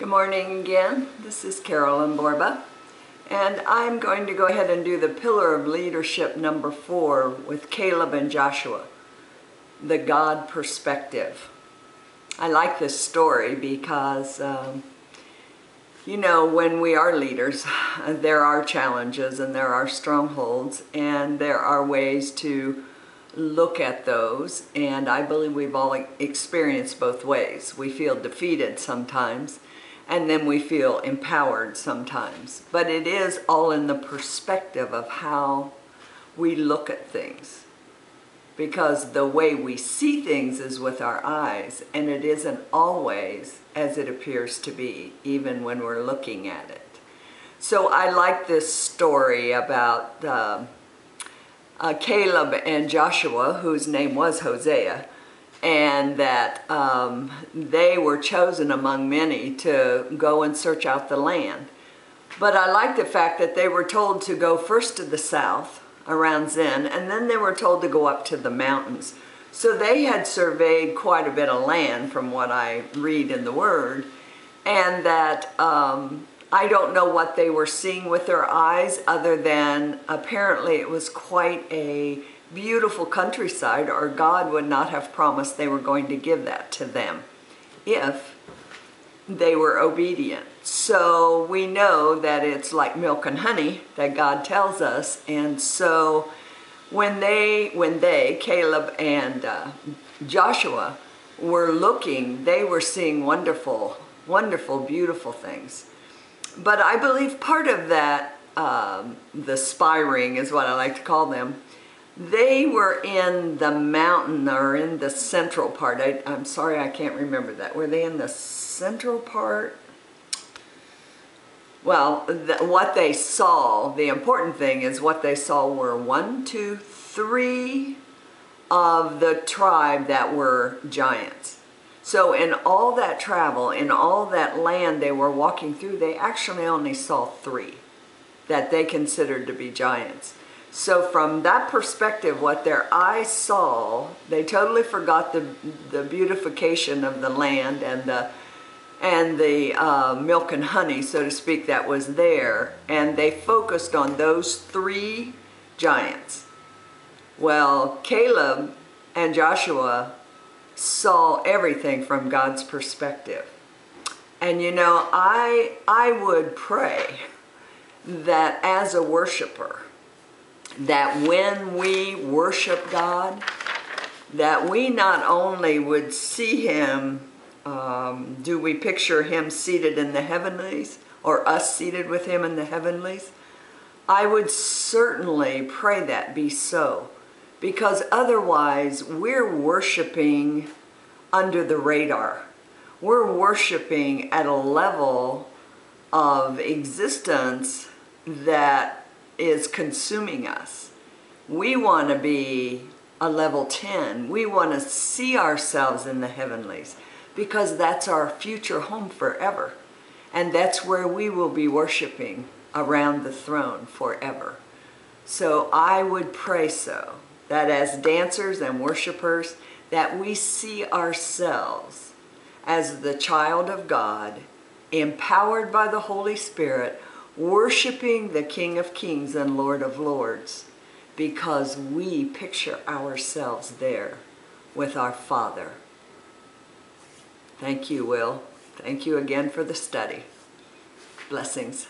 Good morning again. This is Carolyn Borba, and I'm going to go ahead and do the Pillar of Leadership number 4 with Caleb and Joshua, the God perspective. I like this story because, you know, when we are leaders, there are challenges and there are strongholds and there are ways to look at those, and I believe we've all experienced both ways. We feel defeated sometimes, and then we feel empowered sometimes. But it is all in the perspective of how we look at things. Because the way we see things is with our eyes, and it isn't always as it appears to be, even when we're looking at it. So I like this story about Caleb and Joshua, whose name was Hosea, and that they were chosen among many to go and search out the land. But I like the fact that they were told to go first to the south, around Zin, and then they were told to go up to the mountains. So they had surveyed quite a bit of land from what I read in the Word, and that I don't know what they were seeing with their eyes other than apparently it was quite a beautiful countryside, or God would not have promised they were going to give that to them if they were obedient. So we know that it's like milk and honey that God tells us, and so when they Caleb and Joshua were looking, they were seeing wonderful, beautiful things. But I believe part of that, the spiring is what I like to call them, they were in the mountain, or in the central part. I'm sorry, I can't remember that. Were they in the central part? Well, what they saw, the important thing is what they saw were 1, 2, 3 of the tribe that were giants. So in all that travel, in all that land they were walking through, they actually only saw 3 that they considered to be giants. So from that perspective, what their eyes saw, they totally forgot the beautification of the land and the milk and honey, so to speak, that was there, and they focused on those 3 giants. Well, Caleb and Joshua saw everything from God's perspective. And you know, I would pray that as a worshiper, that when we worship God, that we not only would see Him, do we picture Him seated in the heavenlies, or us seated with Him in the heavenlies? I would certainly pray that be so, because otherwise we're worshiping under the radar. We're worshiping at a level of existence that is consuming us. We want to be a level 10. We want to see ourselves in the heavenlies, because that's our future home forever. And that's where we will be worshiping around the throne forever. So I would pray so, that as dancers and worshipers, that we see ourselves as the child of God, empowered by the Holy Spirit, worshiping the King of Kings and Lord of Lords, because we picture ourselves there with our Father. Thank you, Will. Thank you again for the study. Blessings.